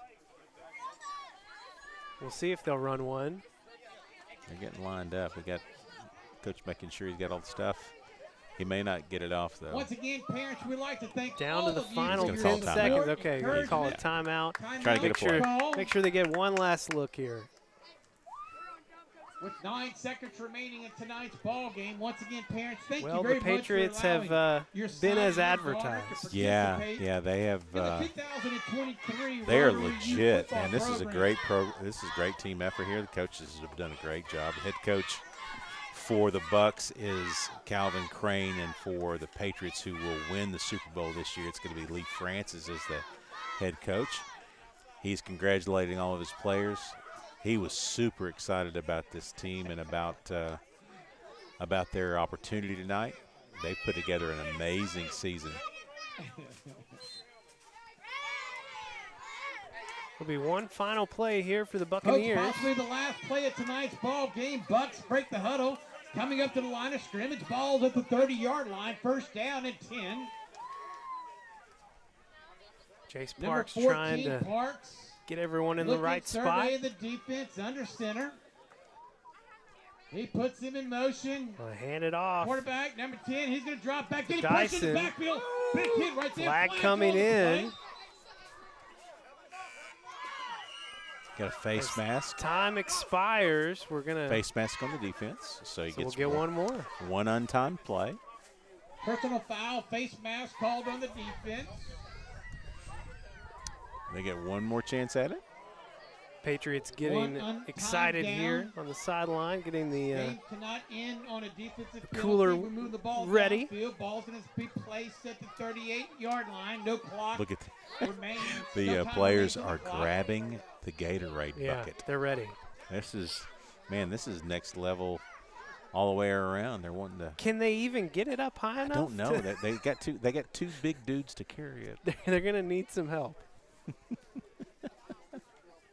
We'll see if they'll run one. They're getting lined up. We got Coach making sure he's got all the stuff. He may not get it off, though. Once again, parents, we'd like to thank down all to the of final you 10 for seconds. your Okay, we're going to call it timeout. Try to get a play. Make sure they get one last look here. With 9 seconds remaining in tonight's ball game, once again, parents, thank you Well, very the much Patriots for have been as advertised. Yeah, they have. in the 2023 They are Rotary Youth legit, Football man. This is a Program. great team effort here. The coaches have done a great job. The head coach for the Bucs is Calvin Crain, and for the Patriots, who will win the Super Bowl this year, it's going to be Lee Francis as the head coach. He's congratulating all of his players. He was super excited about this team and about their opportunity tonight. They've put together an amazing season. There'll be one final play here for the Buccaneers. Coach, possibly the last play of tonight's ball game. Bucs break the huddle. Coming up to the line of scrimmage. Ball's at the 30-yard line. 1st down and 10. Chase Number Parks 14, trying to Parks. get everyone in the right spot. Survey the defense under center. He puts him in motion. Hand it off. Quarterback, number 10. He's going to drop back. He Dyson. in the backfield. Big hit right there. Flag coming in. Got a face mask. Time expires. We're going to face mask on the defense, so he gets we'll get one more. One untimed play. Personal foul, face mask called on the defense. They get one more chance at it. Patriots getting excited here on the sideline, getting the cannot end on a defensive cooler move the ball ready. Ball's going to be placed at the 38-yard line. No clock. Look at the players are grabbing the Gatorade bucket. They're ready. This is next level all the way around. They're wanting to. Can they even get it up high enough? I don't know. They got two big dudes to carry it. They're going to need some help.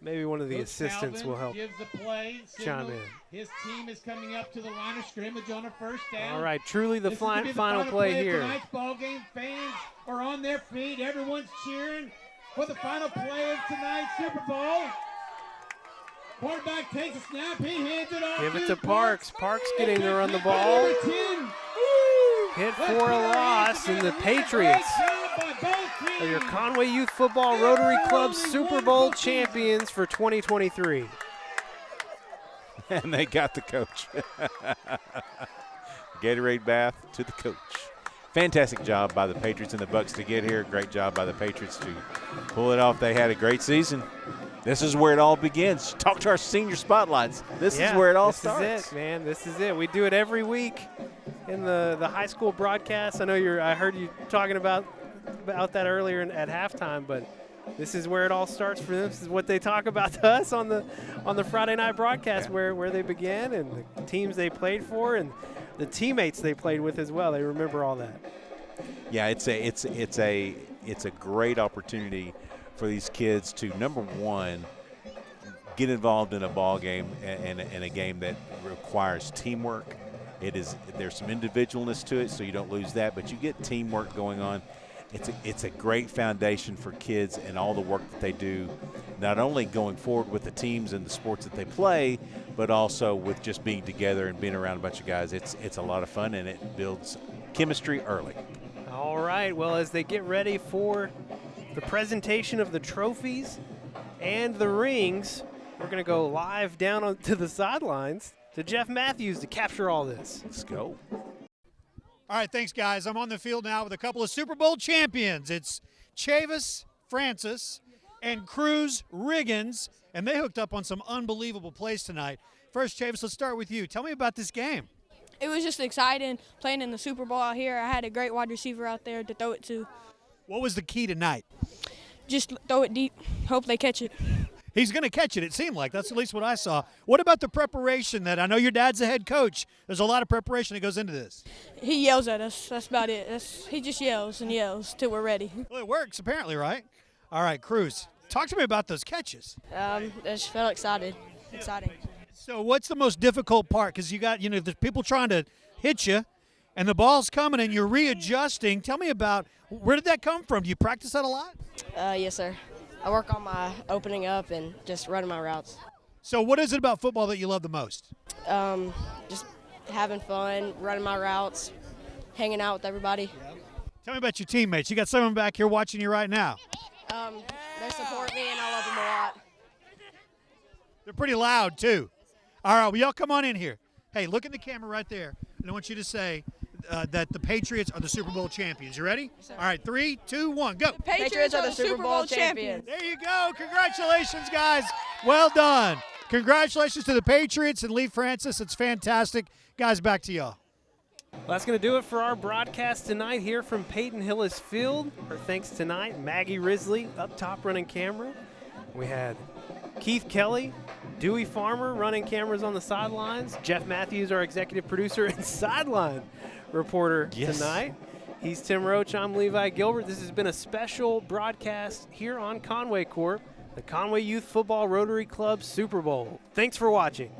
Maybe one of the assistants Calvin will help gives the play, chime in. His team is coming up to the line of scrimmage on a 1st down. All right, truly the final play here. Tonight's ball game. Fans are on their feet. Everyone's cheering for the final play of tonight's Super Bowl. Quarterback takes a snap. He hands it off. Give it to Parks. Parks getting to run the ball. Hit for a loss, and the Patriots are your Conway Youth Football Rotary Club Super Bowl champions for 2023. And they got the coach. Gatorade bath to the coach. fantastic job by the Patriots and the Bucs to get here. Great job by the Patriots to pull it off. They had a great season. This is where it all begins. Talk to our senior spotlights. This is where it all starts. This is it, man. This is it. We do it every week in the high school broadcast. I know I heard you talking about that earlier at halftime, but this is where it all starts for them. This is what they talk about to us on the Friday night broadcast, where they began and the teams they played for and the teammates they played with as well. They remember all that. Yeah, it's a great opportunity for these kids to, number one, get involved in a ball game and a game that requires teamwork. There's some individualness to it, so you don't lose that, but you get teamwork going on. It's a great foundation for kids and all the work that they do, not only going forward with the teams and the sports that they play, but also with just being together and being around a bunch of guys. It's a lot of fun, and it builds chemistry early. All right, well, as they get ready for the presentation of the trophies and the rings, we're going to go live down to the sidelines to Jeff Matthews to capture all this. Let's go. All right, thanks, guys. I'm on the field now with a couple of Super Bowl champions. It's Chavis Francis and Cruz Riggins, and they hooked up on some unbelievable plays tonight. First, Chavis, let's start with you. Tell me about this game. It was just exciting playing in the Super Bowl out here. I had a great wide receiver out there to throw it to. What was the key tonight? Just throw it deep. Hope they catch it. He's going to catch it, it seemed like. That's at least what I saw. What about the preparation? That I know your dad's the head coach. There's a lot of preparation that goes into this. He yells at us. That's about it. He just yells and yells till we're ready. Well, it works, apparently, right? All right, Cruz, talk to me about those catches. I just felt exciting. So what's the most difficult part? Because you got, there's people trying to hit you, and the ball's coming, and you're readjusting. Tell me about, where did that come from? Do you practice that a lot? Yes, sir. I work on my opening up and just running my routes. So what is it about football that you love the most? Just having fun, running my routes, hanging out with everybody. Tell me about your teammates. You got someone back here watching you right now. They support me, and I love them a lot. They're pretty loud, too. All right, well, y'all come on in here. Hey, look at the camera right there, and I want you to say that the Patriots are the Super Bowl champions. You ready? Yes, sir. All right, 3, 2, 1, go. Patriots are the Super Bowl champions. There you go. Congratulations, guys. Well done. Congratulations to the Patriots and Lee Francis. It's fantastic. Guys, back to y'all. Well, that's going to do it for our broadcast tonight here from Peyton Hillis Field. Our thanks tonight, Maggie Risley up top running camera. We had Keith Kelly, Dewey Farmer running cameras on the sidelines. Jeff Matthews, our executive producer and sideline reporter tonight. He's Tim Roach. I'm Levi Gilbert. This has been a special broadcast here on Conway Corp, the Conway Youth Football Rotary Club Super Bowl. Thanks for watching.